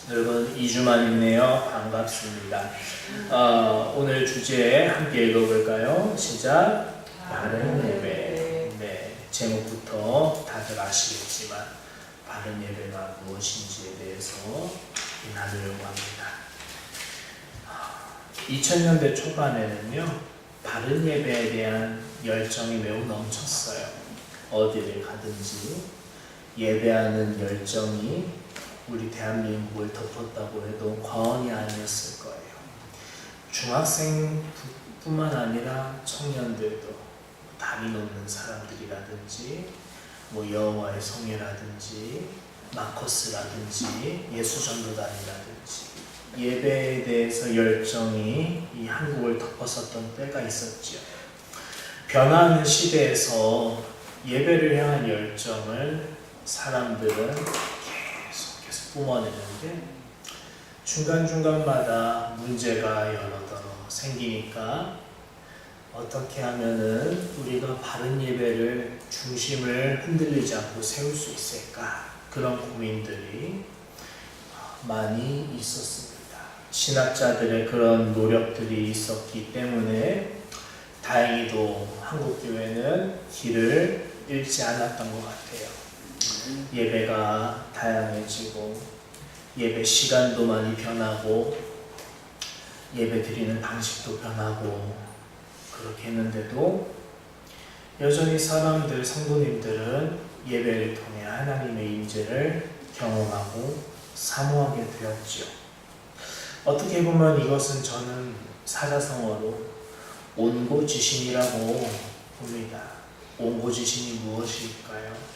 여러분 2주 만이네요. 반갑습니다. 오늘 주제 함께 읽어볼까요? 시작. 바른 예배. 네, 제목부터 다들 아시겠지만 바른 예배가 무엇인지에 대해서 나누려고 합니다. 2000년대 초반에는요, 바른 예배에 대한 열정이 매우 넘쳤어요. 어디를 가든지 예배하는 열정이 우리 대한민국을 덮었다고 해도 과언이 아니었을 거예요. 중학생뿐만 아니라 청년들도, 담이 높는 사람들이라든지 여호와의 성회라든지 마커스라든지 예수전도단이라든지 예배에 대해서 열정이 이 한국을 덮었었던 때가 있었죠. 변화하는 시대에서 예배를 향한 열정을 사람들은 계속 뿜어내는데, 중간중간마다 문제가 여러더러 생기니까 어떻게 하면은 우리가 바른 예배를 중심을 흔들리지 않고 세울 수 있을까, 그런 고민들이 많이 있었습니다. 신학자들의 그런 노력들이 있었기 때문에 다행히도 한국교회는 길을 잃지 않았던 것 같아요. 예배가 다양해지고 예배 시간도 많이 변하고 예배 드리는 방식도 변하고 그렇게 했는데도 여전히 사람들, 성도님들은 예배를 통해 하나님의 임재를 경험하고 사모하게 되었죠. 어떻게 보면 이것은 저는 사자성어로 온고지신이라고 봅니다. 온고지신이 무엇일까요?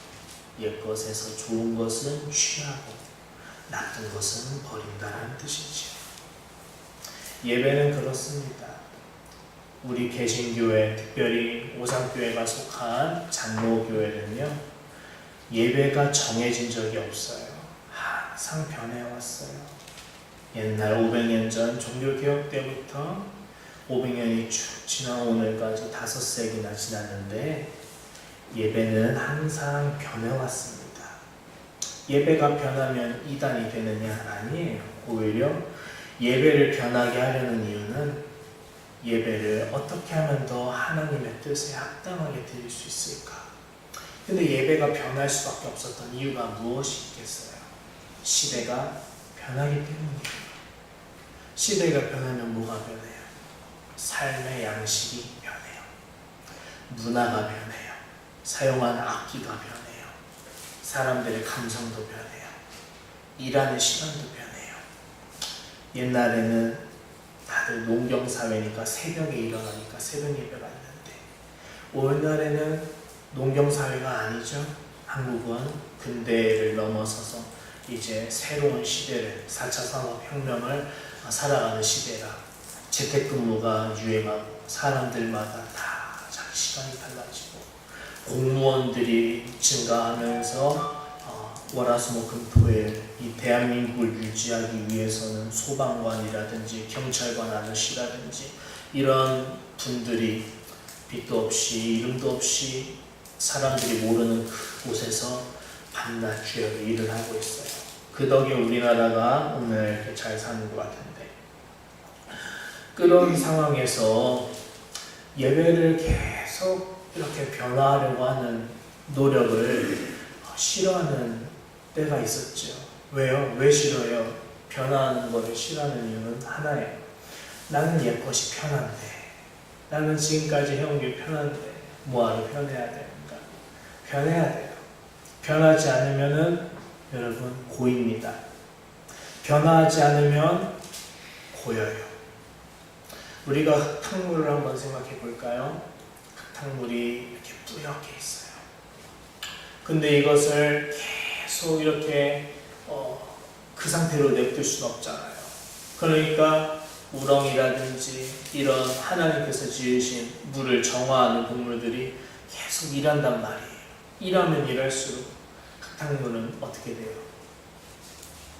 옛것에서 좋은 것은 취하고 나쁜 것은 버린다는 뜻이죠. 예배는 그렇습니다. 우리 개신교회, 특별히 오상교회가 속한 장로교회는요, 예배가 정해진 적이 없어요. 항상 변해왔어요. 옛날 500년 전 종교개혁 때부터 500년이 쭉 지나 오늘까지 5세기나 지났는데 예배는 항상 변해왔습니다. 예배가 변하면 이단이 되느냐? 아니에요. 오히려 예배를 변하게 하려는 이유는 예배를 어떻게 하면 더 하나님의 뜻에 합당하게 드릴 수 있을까? 근데 예배가 변할 수밖에 없었던 이유가 무엇이 있겠어요? 시대가 변하기 때문이에요. 시대가 변하면 뭐가 변해요? 삶의 양식이 변해요. 문화가 변해요. 사용하는 악기가 변해요. 사람들의 감성도 변해요. 일하는 시간도 변해요. 옛날에는 다들 농경사회니까 새벽에 일어나니까 새벽 예배가 있는데, 오늘날에는 농경사회가 아니죠. 한국은 근대를 넘어서서 이제 새로운 시대를, 4차 산업혁명을 살아가는 시대라 재택근무가 유행하고 사람들마다 다 자기 시간이 달라지고 공무원들이 증가하면서 월화수목금토일 이 대한민국을 유지하기 위해서는 소방관이라든지 경찰관 아저씨라든지 이런 분들이 빛도 없이 이름도 없이 사람들이 모르는 그곳에서 밤낮 주야로 일을 하고 있어요. 그 덕에 우리나라가 오늘 이렇게 잘 사는 것 같은데, 그런 상황에서 예배를 계속 이렇게 변화하려고 하는 노력을 싫어하는 때가 있었죠. 왜요? 왜 싫어요? 변화하는 것을 싫어하는 이유는 하나예요. 나는 옛것이 편한데, 나는 지금까지 해온 게 편한데 뭐하러 변해야 됩니까? 변해야 돼요. 변하지 않으면은 여러분 고입니다. 변화하지 않으면 고여요. 우리가 흙탕물을 한번 생각해 볼까요? 흙탕물이 이렇게 뿌옇게 있어요. 근데 이것을 계속 이렇게 그 상태로 냅둘 수는 없잖아요. 그러니까 우렁이라든지 이런 하나님께서 지으신 물을 정화하는 동물들이 계속 일한단 말이에요. 일하면 일할수록 흙탕물은 어떻게 돼요?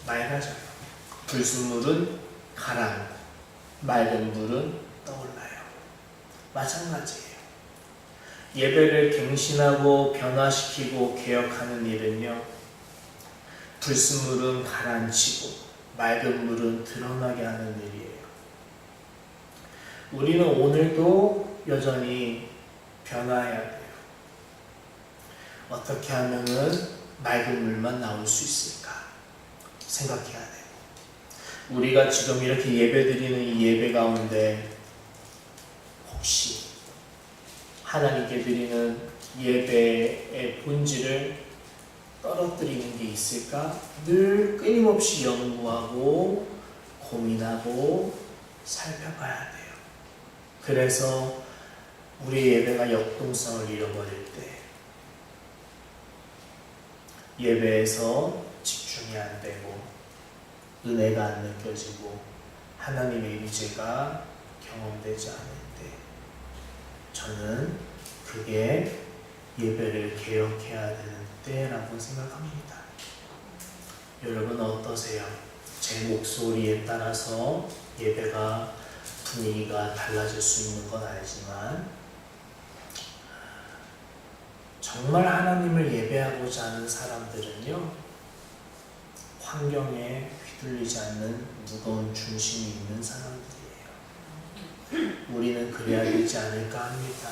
맑아져요. 불순물은 가라앉고 맑은 물은 떠올라요. 마찬가지예요. 예배를 갱신하고 변화시키고 개혁하는 일은요, 불순물은 가라앉히고 맑은 물은 드러나게 하는 일이에요. 우리는 오늘도 여전히 변화해야 돼요. 어떻게 하면은 맑은 물만 나올 수 있을까 생각해야 돼요. 우리가 지금 이렇게 예배드리는 이 예배 가운데 혹시 하나님께 드리는 예배의 본질을 떨어뜨리는 게 있을까? 늘 끊임없이 연구하고 고민하고 살펴봐야 돼요. 그래서 우리 예배가 역동성을 잃어버릴 때 예배에서 집중이 안 되고 은혜가 안 느껴지고 하나님의 임재가 경험되지 않을 때 저는 그게 예배를 개혁해야 되는 때라고 생각합니다. 여러분 어떠세요? 제 목소리에 따라서 예배가 분위기가 달라질 수 있는 건 알지만 정말 하나님을 예배하고자 하는 사람들은요, 환경에 휘둘리지 않는 무거운 중심이 있는 사람들이에요. 우리는 그래야 되지 않을까 합니다.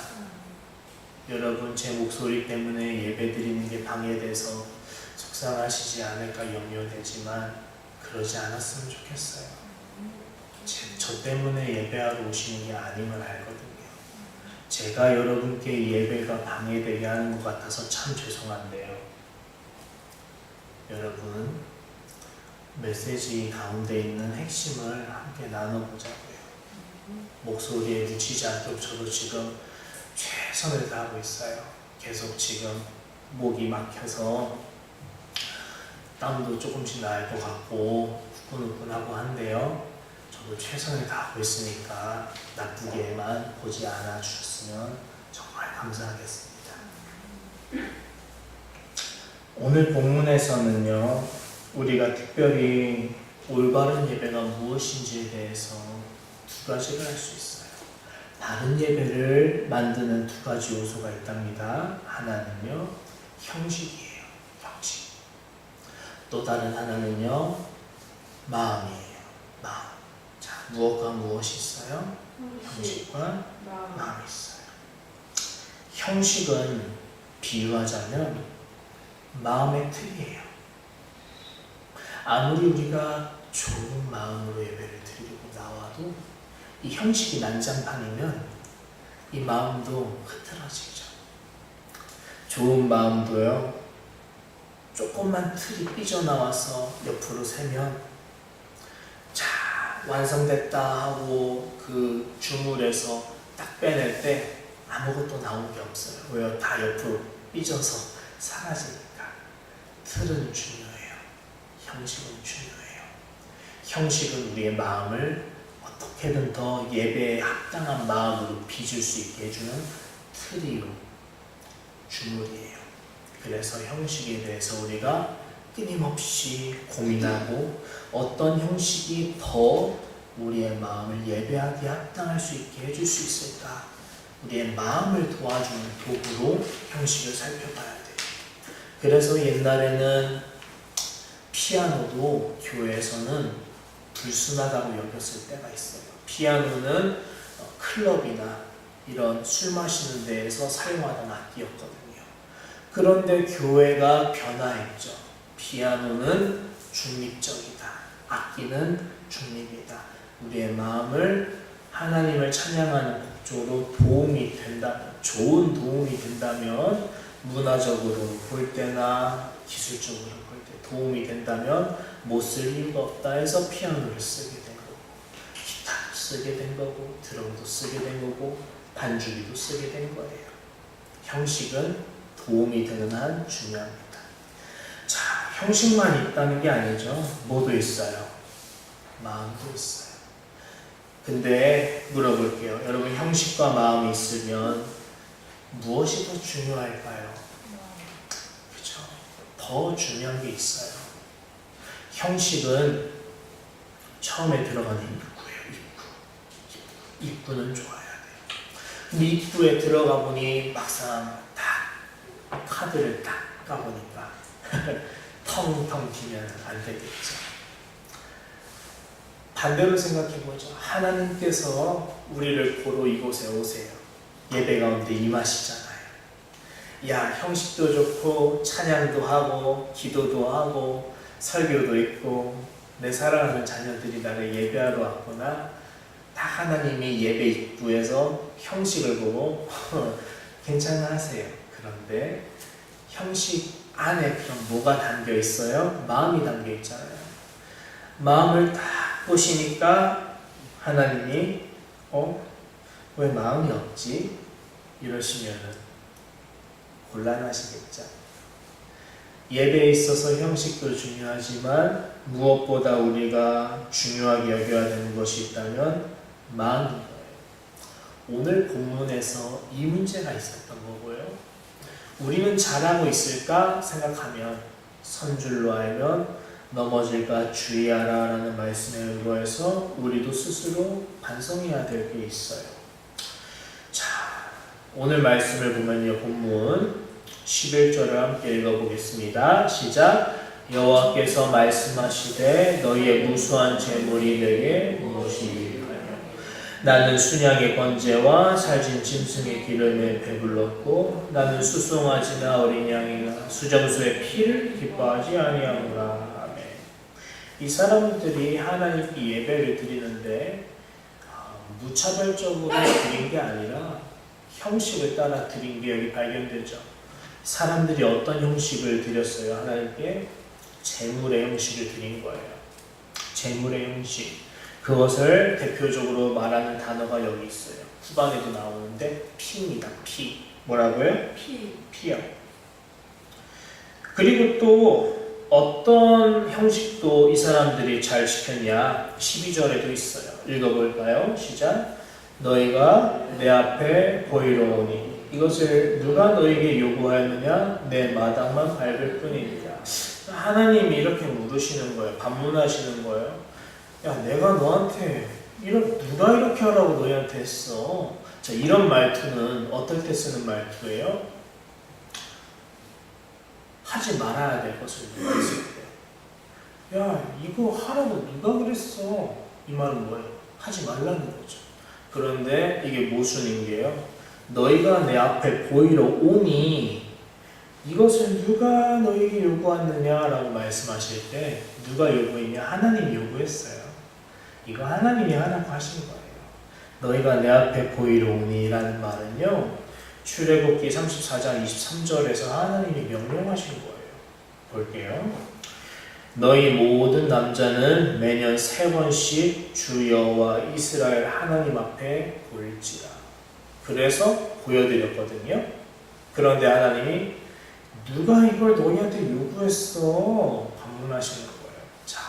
여러분 제 목소리 때문에 예배드리는 게 방해돼서 속상하시지 않을까 염려되지만 그러지 않았으면 좋겠어요. 저 때문에 예배하러 오시는 게 아님을 알거든요. 제가 여러분께 예배가 방해되게 하는 것 같아서 참 죄송한데요. 여러분 메시지 가운데 있는 핵심을 함께 나눠보자고요. 목소리에 묻히지 않도록 저도 지금 최선을 다하고 있어요. 계속 지금 목이 막혀서 땀도 조금씩 날 것 같고 후끈후끈하고 한데요. 저도 최선을 다하고 있으니까 나쁘게만 보지 않아 주셨으면 정말 감사하겠습니다. 오늘 본문에서는요, 우리가 특별히 올바른 예배가 무엇인지에 대해서 두 가지를 알 수 있어요. 바른 예배를 만드는 두 가지 요소가 있답니다. 하나는요, 형식이에요. 형식. 또 다른 하나는요, 마음이에요. 마음. 자, 무엇과 무엇이 있어요? 형식과 마음이 있어요. 형식은 비유하자면 마음의 틀이에요. 아무리 우리가 좋은 마음으로 예배를 드리고 나와도 이 형식이 난장판이면 이 마음도 흐트러지죠. 좋은 마음도요, 조금만 틀이 삐져나와서 옆으로 세면 자, 완성됐다 하고 그 주물에서 딱 빼낼 때 아무것도 나온 게 없어요. 왜요? 다 옆으로 삐져서 사라지니까. 틀은 중요해요. 형식은 중요해요. 형식은 우리의 마음을 어떻게든 더 예배에 합당한 마음으로 빚을 수 있게 해주는 틀이요, 주물이에요. 그래서 형식에 대해서 우리가 끊임없이 고민하고 어떤 형식이 더 우리의 마음을 예배하기에 합당할 수 있게 해줄 수 있을까? 우리의 마음을 도와주는 도구로 형식을 살펴봐야 돼요. 그래서 옛날에는 피아노도 교회에서는 불순하다고 여겼을 때가 있어요. 피아노는 클럽이나 이런 술 마시는 데에서 사용하던 악기였거든요. 그런데 교회가 변화했죠. 피아노는 중립적이다. 악기는 중립이다. 우리의 마음을 하나님을 찬양하는 곡조로 도움이 된다면, 좋은 도움이 된다면, 문화적으로 볼 때나 기술적으로 볼 때 도움이 된다면 못 쓸 이유가 없다 해서 피아노를 쓰게 된 거고, 기타도 쓰게 된 거고, 드럼도 쓰게 된 거고, 반주기도 쓰게 된 거예요. 형식은 도움이 되는 한 중요합니다. 자, 형식만 있다는 게 아니죠. 뭐도 있어요. 마음도 있어요. 근데 물어볼게요. 여러분, 형식과 마음이 있으면 무엇이 더 중요할까요? 그렇죠? 더 중요한 게 있어요. 형식은 처음에 들어가는 입구예요. 입구는 좋아야 돼요. 근데 입구에 들어가 보니 막상 딱 카드를 딱 까보니까 텅텅 튀면 안 되겠죠. 반대로 생각해보죠. 하나님께서 우리를 보러 이곳에 오세요. 예배 가운데 임하시잖아요. 야, 형식도 좋고 찬양도 하고 기도도 하고 설교도 있고 내 사랑하는 자녀들이 나를 예배하러 왔구나. 다 하나님이 예배 입구에서 형식을 보고 괜찮아 하세요. 그런데 형식 안에 그럼 뭐가 담겨 있어요? 마음이 담겨 있잖아요. 마음을 딱 보시니까 하나님이 왜 마음이 없지? 이러시면은 곤란하시겠죠. 예배에 있어서 형식도 중요하지만 무엇보다 우리가 중요하게 여겨야 되는 것이 있다면 마음인 거예요. 오늘 본문에서 이 문제가 있었던 거고요. 우리는 잘하고 있을까 생각하면 선줄로 알면 넘어질까 주의하라 라는 말씀에 의거해서 우리도 스스로 반성해야 될 게 있어요. 자, 오늘 말씀을 보면요, 본문 11절을 함께 읽어보겠습니다. 시작. 여호와께서 말씀하시되 너희의 무수한 재물이 내게 무엇이리까요? 나는 순양의 번제와 살진 짐승의 기름에 배불렀고 나는 수송아지나 어린 양이나 수정수의 피를 기뻐하지 아니하노라. 아멘. 이 사람들이 하나님께 예배를 드리는데 무차별적으로 드린 게 아니라 형식을 따라 드린 게 여기 발견되죠. 사람들이 어떤 형식을 드렸어요? 하나님께 제물의 형식을 드린 거예요. 제물의 형식. 그것을 대표적으로 말하는 단어가 여기 있어요. 후반에도 나오는데 피입니다. 피. 뭐라고요? 피요. 그리고 또 어떤 형식도 이 사람들이 잘 지켰냐? 12절에도 있어요. 읽어볼까요? 시작. 너희가 내 앞에 보이러 오니 이것을 누가 너에게 요구하였느냐? 내 마당만 밟을 뿐이니라. 하나님이 이렇게 물으시는 거예요. 반문하시는 거예요. 야, 내가 너한테 누가 이렇게 하라고 너희한테 했어? 자, 이런 말투는 어떨 때 쓰는 말투예요? 하지 말아야 될 것을 누가 했을 때. 야, 이거 하라고 누가 그랬어? 이 말은 뭐예요? 하지 말라는 거죠. 그런데 이게 모순인 게요. 너희가 내 앞에 보이러 오니 이것을 누가 너희에게 요구하느냐라고 말씀하실 때 누가 요구했냐? 하나님이 요구했어요. 이거 하나님이 하라고 하신 거예요. 너희가 내 앞에 보이러 오니 라는 말은요, 출애굽기 34장 23절에서 하나님이 명령하신 거예요. 볼게요. 너희 모든 남자는 매년 3번씩 주 여호와 이스라엘 하나님 앞에 보일지라. 그래서 보여드렸거든요. 그런데 하나님이 누가 이걸 너희한테 요구했어? 반문하시는 거예요. 자,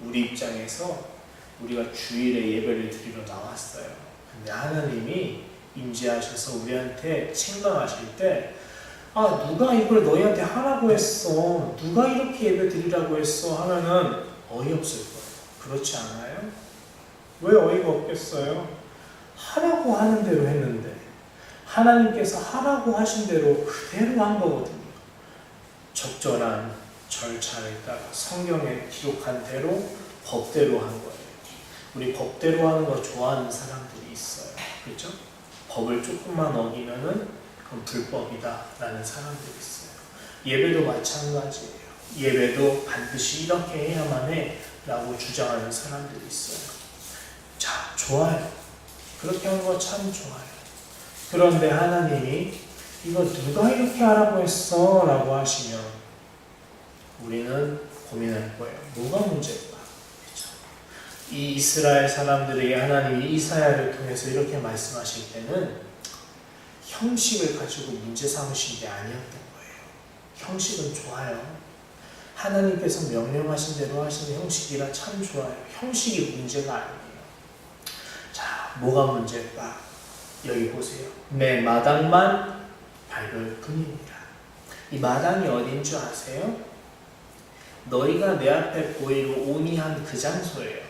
우리 입장에서 우리가 주일에 예배를 드리러 나왔어요. 근데 하나님이 임재하셔서 우리한테 책망하실 때 누가 이걸 너희한테 하라고 했어? 누가 이렇게 예배 드리라고 했어? 하면은 어이없을 거예요. 그렇지 않아요? 왜 어이가 없겠어요? 하라고 하는 대로 했는데 하나님께서 하라고 하신 대로 그대로 한 거거든요. 적절한 절차에 따라 성경에 기록한 대로 법대로 한 거예요. 우리 법대로 하는 거 좋아하는 사람들이 있어요. 그렇죠? 법을 조금만 어기면은 그건 불법이다 라는 사람들이 있어요. 예배도 마찬가지예요. 예배도 반드시 이렇게 해야만 해 라고 주장하는 사람들이 있어요. 자, 좋아요. 그렇게 하는 거 참 좋아요. 그런데 하나님이 이거 누가 이렇게 하라고 했어? 라고 하시면 우리는 고민할 거예요. 뭐가 문제일까? 그렇죠? 이 이스라엘 사람들에게 하나님이 이사야를 통해서 이렇게 말씀하실 때는 형식을 가지고 문제 삼으신 게 아니었던 거예요. 형식은 좋아요. 하나님께서 명령하신 대로 하시는 형식이라 참 좋아요. 형식이 문제가 아니에요. 자, 뭐가 문제일까? 여기 보세요. 내 마당만 밟을 뿐입니다. 이 마당이 어딘 줄 아세요? 너희가 내 앞에 보이러 오니 한 그 장소예요.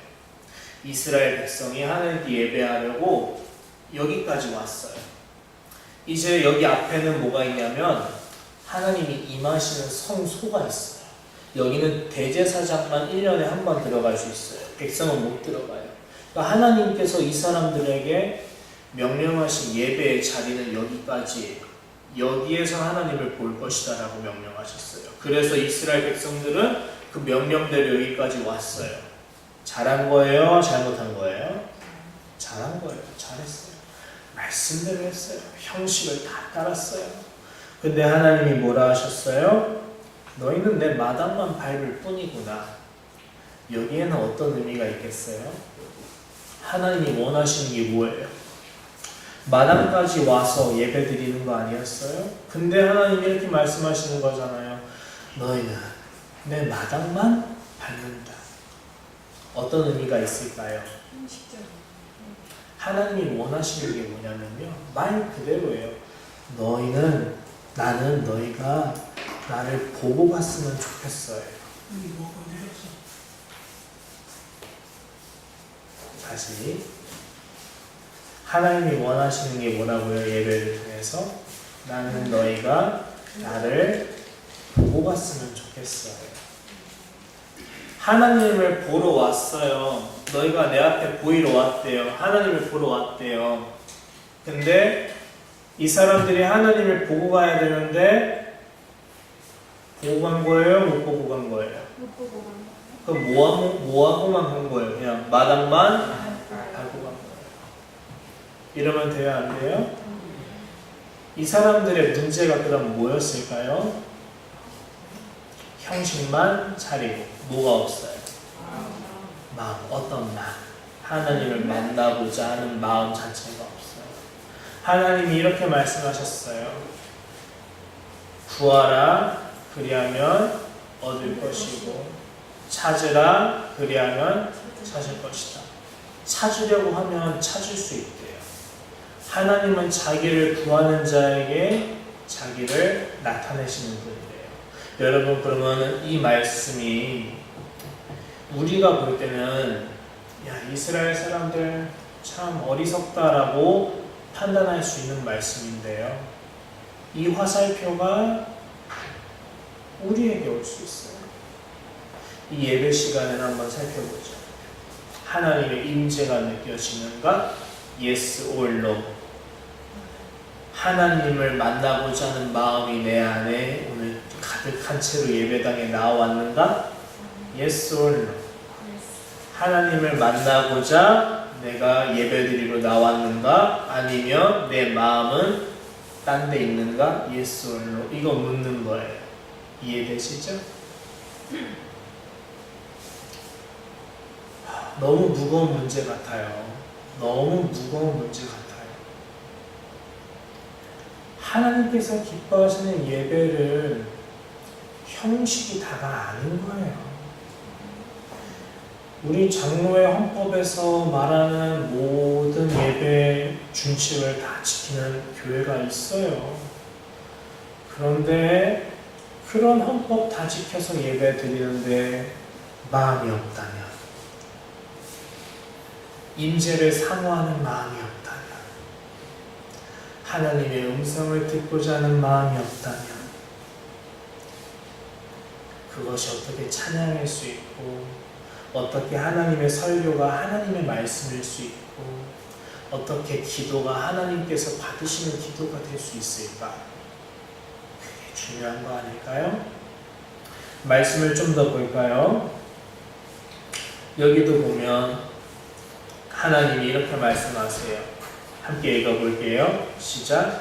이스라엘 백성이 하나님께 예배하려고 여기까지 왔어요. 이제 여기 앞에는 뭐가 있냐면 하나님이 임하시는 성소가 있어요. 여기는 대제사장만 1년에 한 번 들어갈 수 있어요. 백성은 못 들어가요. 그러니까 하나님께서 이 사람들에게 명령하신 예배의 자리는 여기까지예요. 여기에서 하나님을 볼 것이다 라고 명령하셨어요. 그래서 이스라엘 백성들은 그 명령대로 여기까지 왔어요. 잘한 거예요? 잘못한 거예요? 잘한 거예요. 잘했어요. 말씀대로 했어요. 형식을 다 따랐어요. 근데 하나님이 뭐라 하셨어요? 너희는 내 마당만 밟을 뿐이구나. 여기에는 어떤 의미가 있겠어요? 하나님이 원하시는 게 뭐예요? 마당까지 와서 예배 드리는 거 아니었어요? 근데 하나님이 이렇게 말씀하시는 거잖아요. 너희는 내 마당만 밟는다. 어떤 의미가 있을까요? 하나님이 원하시는 게 뭐냐면요. 말 그대로예요. 나는 너희가 나를 보고 갔으면 좋겠어요. 다시. 하나님이 원하시는 게 뭐라고요? 예배를 통해서 나는 너희가 나를 보고 갔으면 좋겠어요. 하나님을 보러 왔어요. 너희가 내 앞에 보이러 왔대요. 하나님을 보러 왔대요. 근데 이 사람들이 하나님을 보고 가야 되는데 보고 간 거예요? 못 보고 간 거예요? 못 보고 간 거예요. 그럼 뭐하고만 간 거예요? 그냥 마당만 밟고 간 거예요. 이러면 돼요? 안 돼요? 이 사람들의 문제가 그럼 뭐였을까요? 형식만 차리고 뭐가 없어요? 마음, 어떤 마음? 하나님을 만나고자 하는 마음 자체가 없어요. 하나님이 이렇게 말씀하셨어요. 구하라 그리하면 얻을 것이고 찾으라 그리하면 찾을 것이다. 찾으려고 하면 찾을 수 있대요. 하나님은 자기를 구하는 자에게 자기를 나타내시는 분이래요. 여러분 그러면 이 말씀이 우리가 볼 때는 야 이스라엘 사람들 참 어리석다라고 판단할 수 있는 말씀인데요. 이 화살표가 우리에게 올 수 있어요. 이 예배 시간을 한번 살펴보죠. 하나님의 임재가 느껴지는가? Yes or no. 하나님을 만나고자 하는 마음이 내 안에 오늘 가득한 채로 예배당에 나왔는가? Yes or no. 하나님을 만나고자 내가 예배드리러 나왔는가? 아니면 내 마음은 딴 데 있는가? Yes or no. 이거 묻는 거예요. 이해되시죠? 너무 무거운 문제 같아요. 너무 무거운 문제 같아요. 하나님께서 기뻐하시는 예배를 형식이 다가 아닌 거예요. 우리 장로의 헌법에서 말하는 모든 예배 준칙을 다 지키는 교회가 있어요. 그런데 그런 헌법 다 지켜서 예배 드리는데 마음이 없다면, 임재를 사모하는 마음이 없다면, 하나님의 음성을 듣고자 하는 마음이 없다면 그것이 어떻게 찬양일 수 있고 어떻게 하나님의 설교가 하나님의 말씀일 수 있고 어떻게 기도가 하나님께서 받으시는 기도가 될 수 있을까? 그게 중요한 거 아닐까요? 말씀을 좀 더 볼까요? 여기도 보면 하나님이 이렇게 말씀하세요. 함께 읽어볼게요. 시작.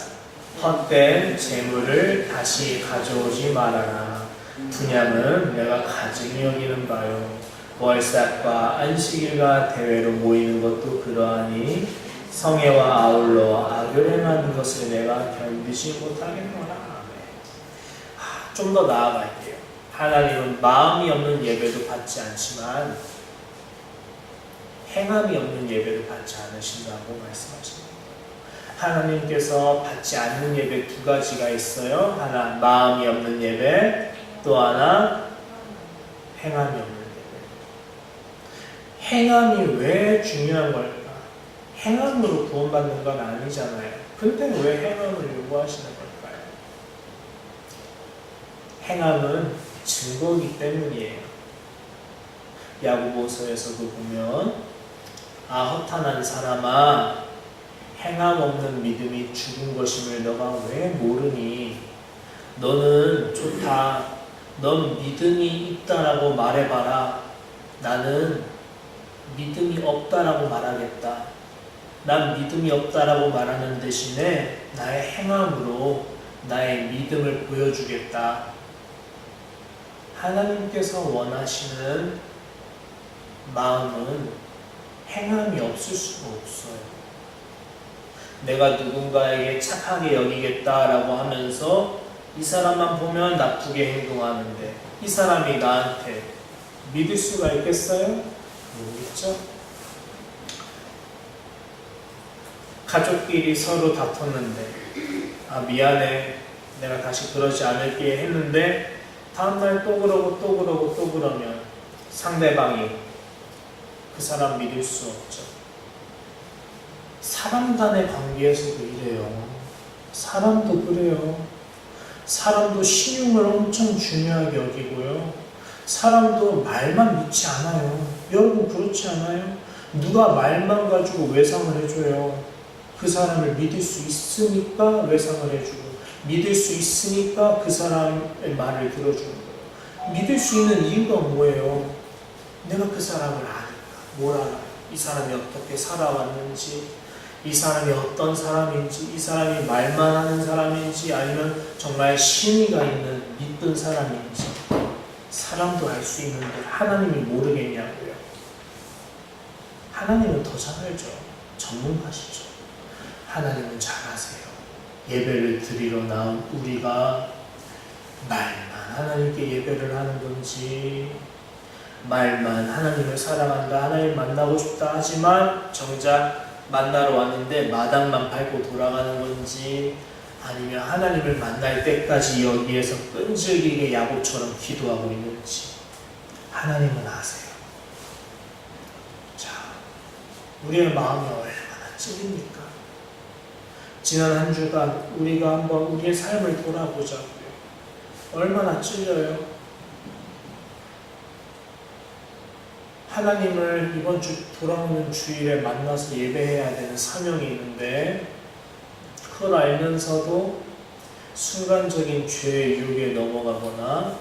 헛된 재물을 다시 가져오지 말아라. 분향은 내가 가증히 여기는 바요. 월삭과 안식일과 대회로 모이는 것도 그러하니 성회와 아울러 악을 행하는 것을 내가 견디지 못하겠노라. 좀 더 나아갈게요. 하나님은 마음이 없는 예배도 받지 않지만 행함이 없는 예배도 받지 않으신다고 말씀하십니다. 하나님께서 받지 않는 예배 두 가지가 있어요. 하나 마음이 없는 예배, 또 하나 행함이 없는 예배. 행함이 왜 중요한 걸까? 행함으로 구원받는 건 아니잖아요. 근데 왜 행함을 요구하시는 걸까요? 행함은 증거이기 때문이에요. 야고보서에서도 보면 허탄한 사람아 행함 없는 믿음이 죽은 것임을 너가 왜 모르니? 너는 좋다. 넌 믿음이 있다라고 말해봐라. 나는 믿음이 없다라고 말하겠다. 난 믿음이 없다라고 말하는 대신에 나의 행함으로 나의 믿음을 보여주겠다. 하나님께서 원하시는 마음은 행함이 없을 수가 없어요. 내가 누군가에게 착하게 여기겠다라고 하면서 이 사람만 보면 나쁘게 행동하는데 이 사람이 나한테 믿을 수가 있겠어요? 모르겠죠? 가족끼리 서로 다퉜는데 미안해, 내가 다시 그러지 않을게 했는데 다음날 또 그러고 또 그러고 또 그러면 상대방이 그 사람 믿을 수 없죠. 사람 간의 관계에서도 이래요. 사람도 그래요. 사람도 신용을 엄청 중요하게 여기고요. 사람도 말만 믿지 않아요. 여러분 그렇지 않아요? 누가 말만 가지고 외상을 해줘요. 그 사람을 믿을 수 있으니까 외상을 해주고 믿을 수 있으니까 그 사람의 말을 들어주는 거예요. 믿을 수 있는 이유가 뭐예요? 내가 그 사람을 아니까. 뭘 알아요? 이 사람이 어떻게 살아왔는지, 이 사람이 어떤 사람인지, 이 사람이 말만 하는 사람인지 아니면 정말 신의가 있는 믿던 사람인지 사람도 알 수 있는데 하나님이 모르겠냐고요. 하나님은 더 잘 알죠. 전문가시죠. 하나님은 잘 아세요. 예배를 드리러 나온 우리가 말만 하나님께 예배를 하는 건지, 말만 하나님을 사랑한다, 하나님 만나고 싶다 하지만 정작 만나러 왔는데 마당만 밟고 돌아가는 건지, 아니면 하나님을 만날 때까지 여기에서 끈질기게 야곱처럼 기도하고 있는지 하나님은 아세요. 자, 우리의 마음이 얼마나 찔립니까? 지난 한 주간 우리가 한번 우리의 삶을 돌아보자고요. 얼마나 찔려요? 하나님을 이번 주 돌아오는 주일에 만나서 예배해야 되는 사명이 있는데 그걸 알면서도 순간적인 죄의 유혹에 넘어가거나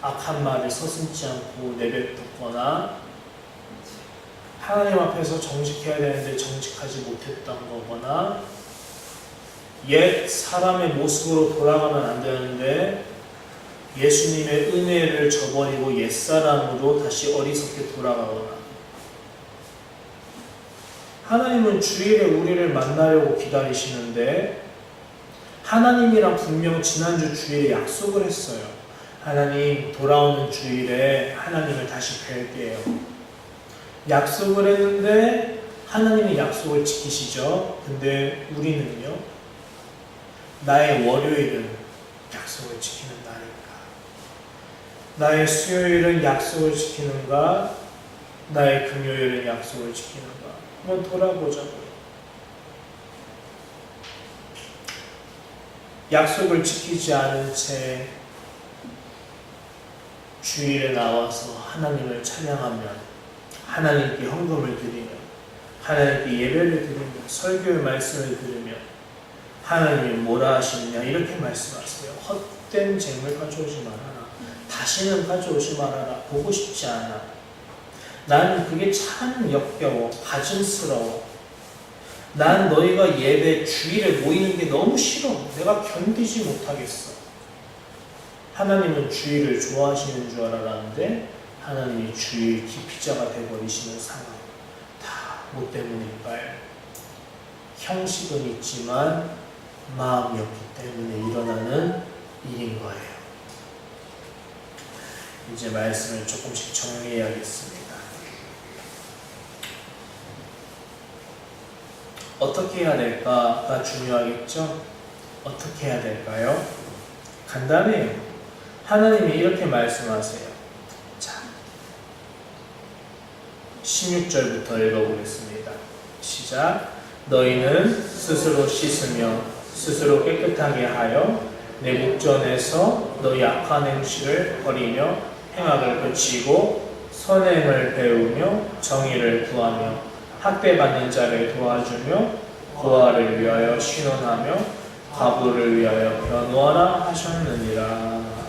악한 말을 서슴지 않고 내뱉었거나 하나님 앞에서 정직해야 되는데 정직하지 못했던 거거나 옛 사람의 모습으로 돌아가면 안 되는데 예수님의 은혜를 저버리고 옛사람으로 다시 어리석게 돌아가거나 하나님은 주일에 우리를 만나려고 기다리시는데 하나님이랑 분명 지난주 주일에 약속을 했어요. 하나님 돌아오는 주일에 하나님을 다시 뵐게요. 약속을 했는데 하나님이 약속을 지키시죠. 근데 우리는요. 나의 월요일은 약속을 지키는 날인가? 나의 수요일은 약속을 지키는가? 나의 금요일은 약속을 지키는가? 한번 돌아보자고요. 약속을 지키지 않은 채 주일에 나와서 하나님을 찬양하면 하나님께 헌금을 드리며 하나님께 예배를 드리며 설교의 말씀을 들으며 하나님이 뭐라 하시느냐 이렇게 말씀하세요. 헛된 재물 가져오지 말아라. 다시는 가져오지 말아라. 보고 싶지 않아. 나는 그게 참 역겨워. 가증스러워. 난 너희가 예배 주일에 모이는 게 너무 싫어. 내가 견디지 못하겠어. 하나님은 주일을 좋아하시는 줄 알았는데 하나님이 주일 기피자가 되어버리시는 상황. 다 뭐 때문일까요? 형식은 있지만 마음이 없기 때문에 일어나는 일인 거예요. 이제 말씀을 조금씩 정리해야겠습니다. 어떻게 해야 될까가 중요하겠죠? 어떻게 해야 될까요? 간단해요. 하나님이 이렇게 말씀하세요. 자, 16절부터 읽어보겠습니다. 시작. 너희는 스스로 씻으며 스스로 깨끗하게 하여 내 목전에서 너희 악한 행실을 버리며 행악을 그치고 선행을 배우며 정의를 구하며 학대받는 자를 도와주며 고아를 위하여 신원하며 과부를 위하여 변호하라 하셨느니라.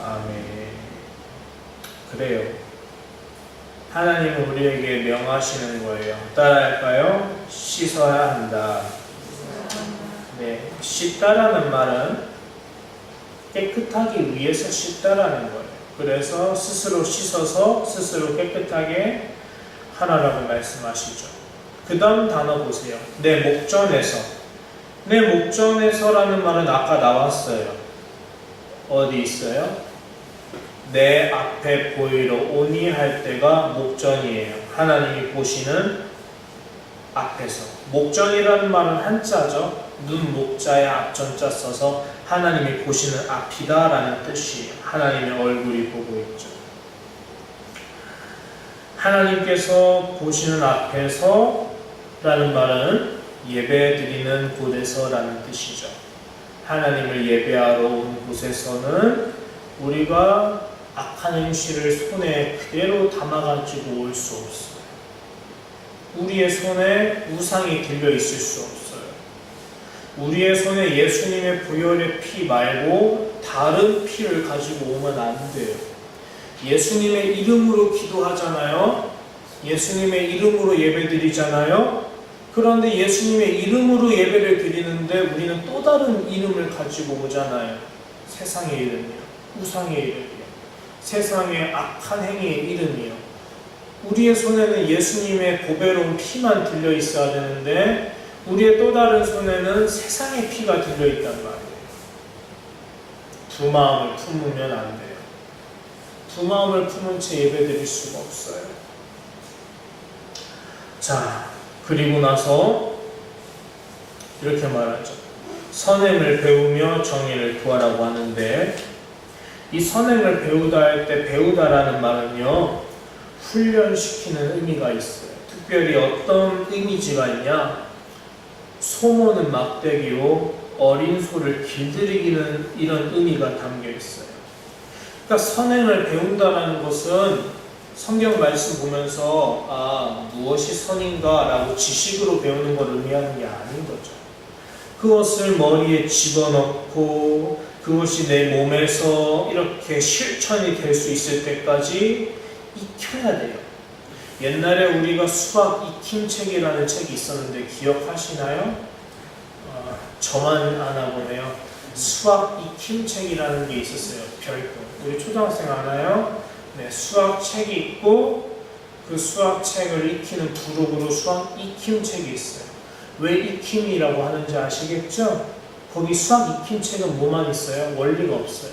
아멘. 그래요. 하나님은 우리에게 명하시는 거예요. 따라할까요? 씻어야 한다. 네, 씻다라는 말은 깨끗하기 위해서 씻다라는 거예요. 그래서 스스로 씻어서 스스로 깨끗하게 하라라고 말씀하시죠. 그 다음 단어 보세요. 내 목전에서. 내 목전에서라는 말은 아까 나왔어요. 어디 있어요? 내 앞에 보이러 오니 할 때가 목전이에요. 하나님이 보시는 앞에서. 목전이라는 말은 한자죠. 눈 목자에 앞전자 써서 하나님이 보시는 앞이다 라는 뜻이에요. 하나님의 얼굴이 보고 있죠. 하나님께서 보시는 앞에서 라는 말은 예배 드리는 곳에서 라는 뜻이죠. 하나님을 예배하러 온 곳에서는 우리가 악한 행실을 손에 그대로 담아가지고 올 수 없어요. 우리의 손에 우상이 들려 있을 수 없어요. 우리의 손에 예수님의 보혈의 피 말고 다른 피를 가지고 오면 안 돼요. 예수님의 이름으로 기도하잖아요. 예수님의 이름으로 예배드리잖아요. 그런데 예수님의 이름으로 예배를 드리는데 우리는 또 다른 이름을 가지고 오잖아요. 세상의 이름이요. 우상의 이름이요. 세상의 악한 행위의 이름이요. 우리의 손에는 예수님의 보배로운 피만 들려 있어야 되는데 우리의 또 다른 손에는 세상의 피가 들려있단 말이에요. 두 마음을 품으면 안 돼요. 두 마음을 품은 채 예배 드릴 수가 없어요. 자, 그리고 나서 이렇게 말하죠. 선행을 배우며 정의를 구하라고 하는데 이 선행을 배우다 할 때 배우다라는 말은요. 훈련시키는 의미가 있어요. 특별히 어떤 이미지가 있냐? 소모는 막대기로 어린 소를 길들이기는 이런 의미가 담겨 있어요. 그러니까 선행을 배운다는 것은 성경 말씀 보면서 무엇이 선인가 라고 지식으로 배우는 걸 의미하는 게 아닌 거죠. 그것을 머리에 집어넣고 그것이 내 몸에서 이렇게 실천이 될 수 있을 때까지 익혀야 돼요. 옛날에 우리가 수학 익힘책이라는 책이 있었는데 기억하시나요? 저만 아나 보네요. 수학 익힘책이라는 게 있었어요. 별도. 우리 초등학생 아나요? 네, 수학책이 있고 그 수학책을 익히는 부록으로 수학 익힘책이 있어요. 왜 익힘이라고 하는지 아시겠죠? 거기 수학 익힘책은 뭐만 있어요? 원리가 없어요.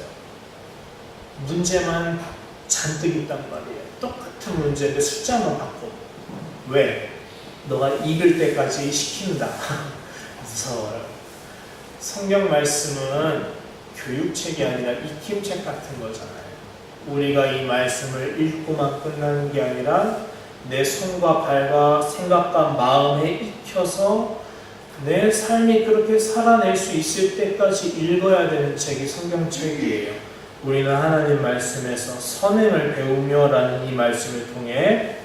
문제만 잔뜩 있단 말이에요. 똑같은 문제인데 숫자만 바꿔. 왜? 너가 익을 때까지 시킨다. 무서워요. 성경 말씀은 교육책이 아니라 익힘책 같은 거잖아요. 우리가 이 말씀을 읽고만 끝나는 게 아니라 내 손과 발과 생각과 마음에 익혀서 내 삶이 그렇게 살아낼 수 있을 때까지 읽어야 되는 책이 성경책이에요. 우리는 하나님 말씀에서 선행을 배우며 라는 이 말씀을 통해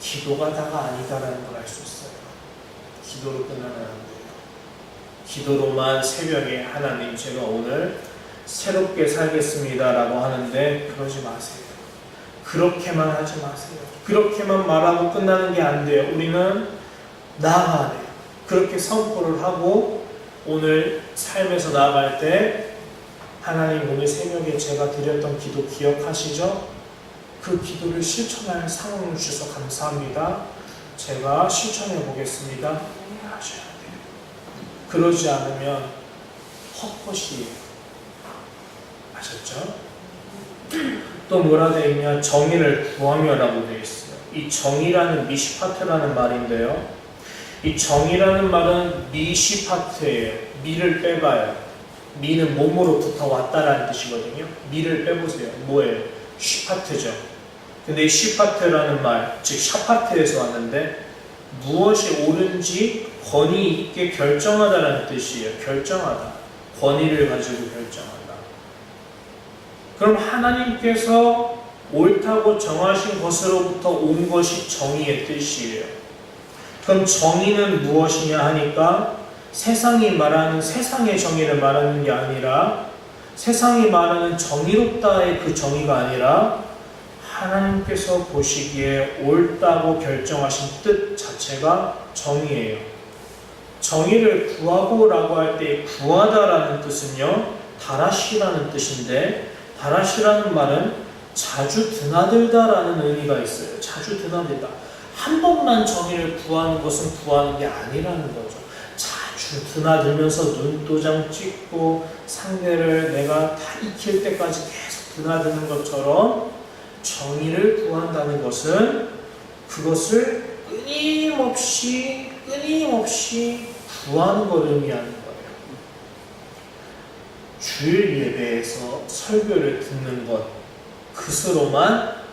기도가 다가 아니다라는 걸 알 수 있어요. 기도로 끝나면 안 돼요. 기도로만 새벽에 하나님 제가 오늘 새롭게 살겠습니다 라고 하는데 그러지 마세요. 그렇게만 하지 마세요. 그렇게만 말하고 끝나는 게 안 돼요. 우리는 나아가야 돼요. 그렇게 선포를 하고 오늘 삶에서 나아갈 때 하나님 오늘 새벽에 제가 드렸던 기도 기억하시죠? 그 기도를 실천할 상황을 주셔서 감사합니다. 제가 실천해 보겠습니다. 하셔야 돼요. 그러지 않으면 헛것이에요. 아셨죠? 또 뭐라 되어 있냐? 정의를 구하며라고 되어 있어요. 이 정의라는 미시파트라는 말인데요. 이 정의라는 말은 미시파트예요. 미를 빼봐요. 미는 몸으로부터 왔다라는 뜻이거든요. 미를 빼보세요. 뭐예요? 쉬파트죠. 근데 이 쉬파트라는 말, 즉 샤파트에서 왔는데 무엇이 옳은지 권위 있게 결정하다라는 뜻이에요. 결정하다. 권위를 가지고 결정한다. 그럼 하나님께서 옳다고 정하신 것으로부터 온 것이 정의의 뜻이에요. 그럼 정의는 무엇이냐 하니까 세상이 말하는 세상의 정의를 말하는 게 아니라 세상이 말하는 정의롭다의 그 정의가 아니라 하나님께서 보시기에 옳다고 결정하신 뜻 자체가 정의예요. 정의를 구하고라고 할 때 구하다라는 뜻은요, 다라시라는 뜻인데 다라시라는 말은 자주 드나들다라는 의미가 있어요. 자주 드나들다. 한 번만 정의를 구하는 것은 구하는 게 아니라는 거죠. 자주 드나들면서 눈도장 찍고 상대를 내가 다 익힐 때까지 계속 드나드는 것처럼 정의를 구한다는 것은 그것을 끊임없이 구하는 걸 의미하는 거예요. 주일 예배에서 설교를 듣는 것 그스로만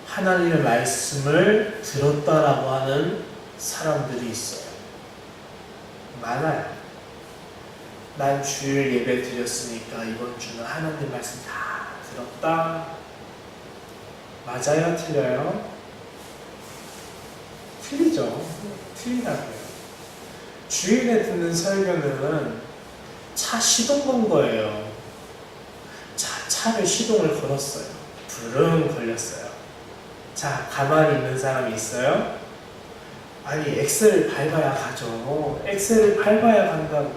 하나님의 말씀을 들었다라고 하는 사람들이 있어요. 많아요. 난 주일 예배 드렸으니까 이번 주는 하나님 말씀 다 들었다. 맞아요? 틀려요? 틀리죠. 틀리다고요. 주일에 듣는 설교는 차 시동 건 거예요. 차를 시동을 걸었어요. 불응 걸렸어요. 자, 가만히 있는 사람이 있어요? 아니, 엑셀을 밟아야 가죠. 엑셀을 밟아야 간다고.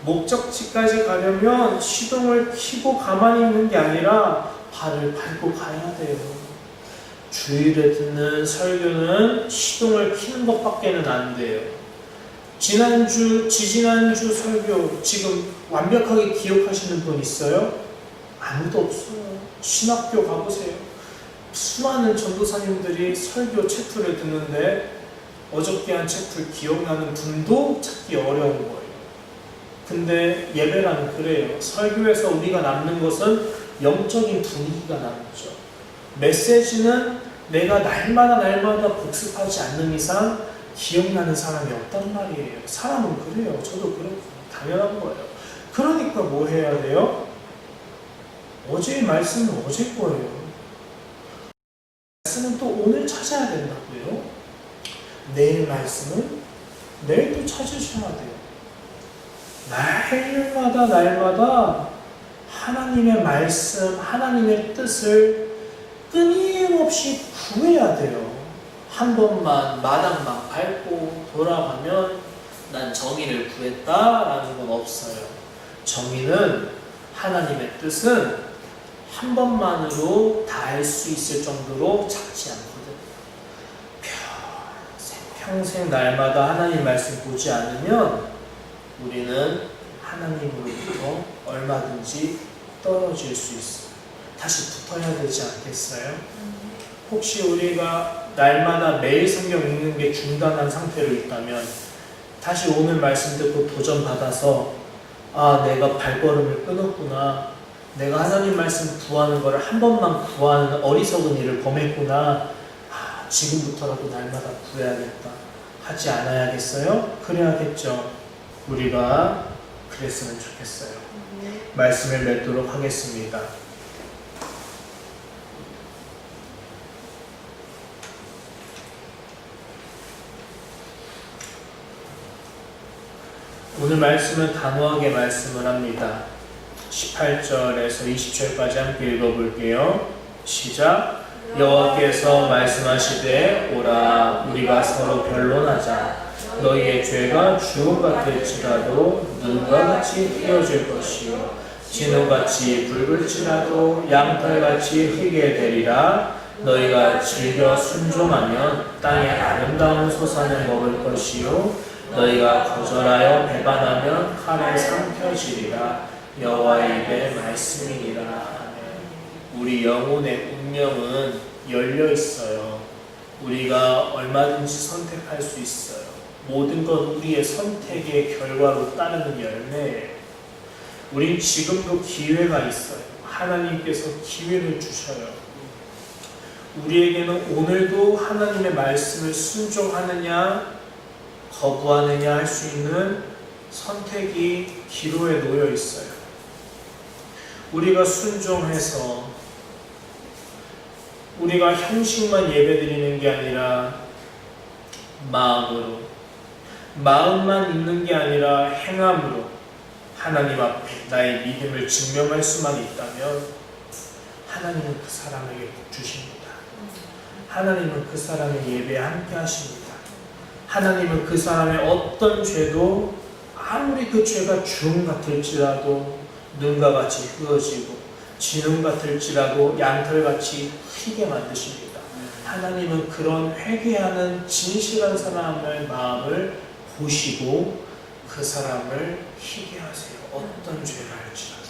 목적지까지 가려면 시동을 켜고 가만히 있는 게 아니라 발을 밟고 가야 돼요. 주일에 듣는 설교는 시동을 켜는 것밖에는 안 돼요. 지지난주 설교 지금 완벽하게 기억하시는 분 있어요? 아무도 없어요. 신학교 가보세요. 수많은 전도사님들이 설교 챕터를 듣는데 어저께 한 챕터 기억나는 분도 찾기 어려운 거예요. 근데 예배라는 그래요. 설교에서 우리가 남는 것은 영적인 분위기가 남죠. 메시지는 내가 날마다 복습하지 않는 이상 기억나는 사람이 없단 말이에요. 사람은 그래요. 저도 그렇고 당연한 거예요. 그러니까 뭐 해야 돼요? 어제의 말씀은 어제 거예요. 말씀은 또 오늘 찾아야 된다고요. 내일 말씀은 내일 또 찾으셔야 돼요. 날마다 하나님의 말씀, 하나님의 뜻을 끊임없이 구해야 돼요. 한 번만 마당만 밟고 돌아가면 난 정의를 구했다라는 건 없어요. 정의는 하나님의 뜻은 한 번만으로 다 알 수 있을 정도로 작지 않거든요. 평생 날마다 하나님 말씀 보지 않으면 우리는 하나님으로부터 얼마든지 떨어질 수 있어요. 다시 붙어야 되지 않겠어요? 혹시 우리가 날마다 매일 성경 읽는 게 중단한 상태로 있다면 다시 오늘 말씀 듣고 도전받아서 내가 발걸음을 끊었구나. 내가 하나님 말씀 구하는 거를 한 번만 구하는 어리석은 일을 범했구나. 지금부터라도 날마다 구해야겠다. 하지 않아야겠어요? 그래야겠죠. 우리가 그랬으면 좋겠어요. 말씀을 맺도록 하겠습니다. 오늘 말씀은 단호하게 말씀을 합니다. 18절에서 20절까지 함께 읽어볼게요. 시작. 여호와께서 말씀하시되 오라 우리가 서로 변론하자. 너희의 죄가 주홍 같을지라도 눈과 같이 휘어질 것이요 진흙같이 붉을지라도 양털같이 희게 되리라. 너희가 즐겨 순종하면 땅의 아름다운 소산을 먹을 것이요 너희가 거절하여 배반하면 칼에 삼켜지리라. 여호와의 입의 말씀이니라. 우리 영혼의 운명은 열려 있어요. 우리가 얼마든지 선택할 수 있어요. 모든 건 우리의 선택의 결과로 따르는 열매예요. 우린 지금도 기회가 있어요. 하나님께서 기회를 주셔요. 우리에게는 오늘도 하나님의 말씀을 순종하느냐 거부하느냐 할 수 있는 선택이 기로에 놓여 있어요. 우리가 순종해서 우리가 형식만 예배드리는 게 아니라 마음으로, 마음만 있는 게 아니라 행함으로 하나님 앞에 나의 믿음을 증명할 수만 있다면 하나님은 그 사람에게 복 주십니다. 하나님은 그 사람의 예배에 함께 하십니다. 하나님은 그 사람의 어떤 죄도 아무리 그 죄가 주름 같을지라도 눈과 같이 휘어지고 진음 같을지라도 양털같이 희게 만드십니다. 하나님은 그런 회개하는 진실한 사람의 마음을 보시고 그 사람을 희게 하세요. 어떤 죄라 할지라도,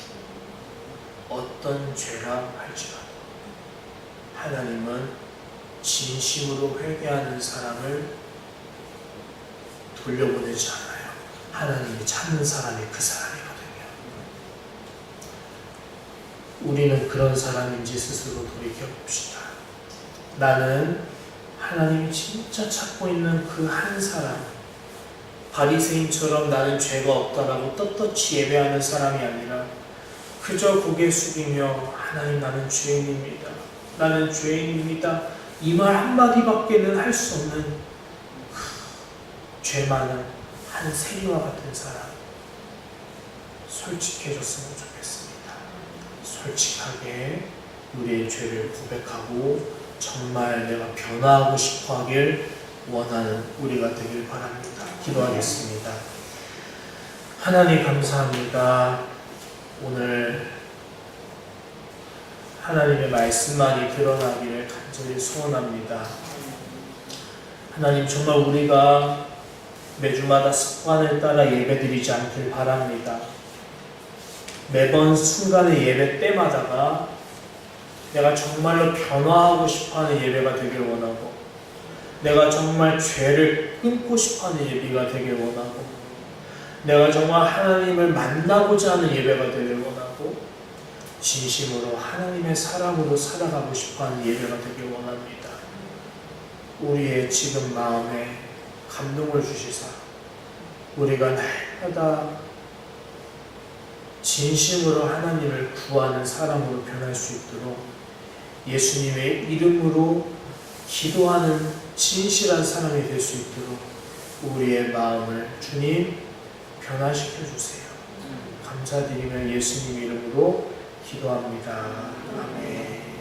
어떤 죄라 할지라도 하나님은 진심으로 회개하는 사람을 돌려보내지 않아요. 하나님이 찾는 사람이 그 사람이거든요. 우리는 그런 사람인지 스스로 돌이켜봅시다. 나는 하나님이 진짜 찾고 있는 그 한 사람, 바리새인처럼 나는 죄가 없다라고 떳떳이 예배하는 사람이 아니라 그저 고개 숙이며 하나님 나는 죄인입니다. 나는 죄인입니다. 이 말 한마디밖에는 할 수 없는 그 죄 많은 한 세리와 같은 사람, 솔직해졌으면 좋겠습니다. 솔직하게 우리의 죄를 고백하고 정말 내가 변화하고 싶어 하길 원하는 우리가 되길 바랍니다. 기도하겠습니다. 하나님 감사합니다. 오늘 하나님의 말씀만이 드러나기를 간절히 소원합니다. 하나님 정말 우리가 매주마다 습관을 따라 예배드리지 않길 바랍니다. 매번 순간의 예배 때마다가 내가 정말로 변화하고 싶어하는 예배가 되길 원하고 내가 정말 죄를 끊고 싶어하는 예배가 되길 원하고 내가 정말 하나님을 만나고자 하는 예배가 되길 원하고 진심으로 하나님의 사람으로 살아가고 싶어하는 예배가 되길 원합니다. 우리의 지금 마음에 감동을 주시사 우리가 날마다 진심으로 하나님을 구하는 사람으로 변할 수 있도록 예수님의 이름으로 기도하는 진실한 사람이 될 수 있도록 우리의 마음을 주님 변화시켜 주세요. 감사드리며 예수님 이름으로 기도합니다. 아멘.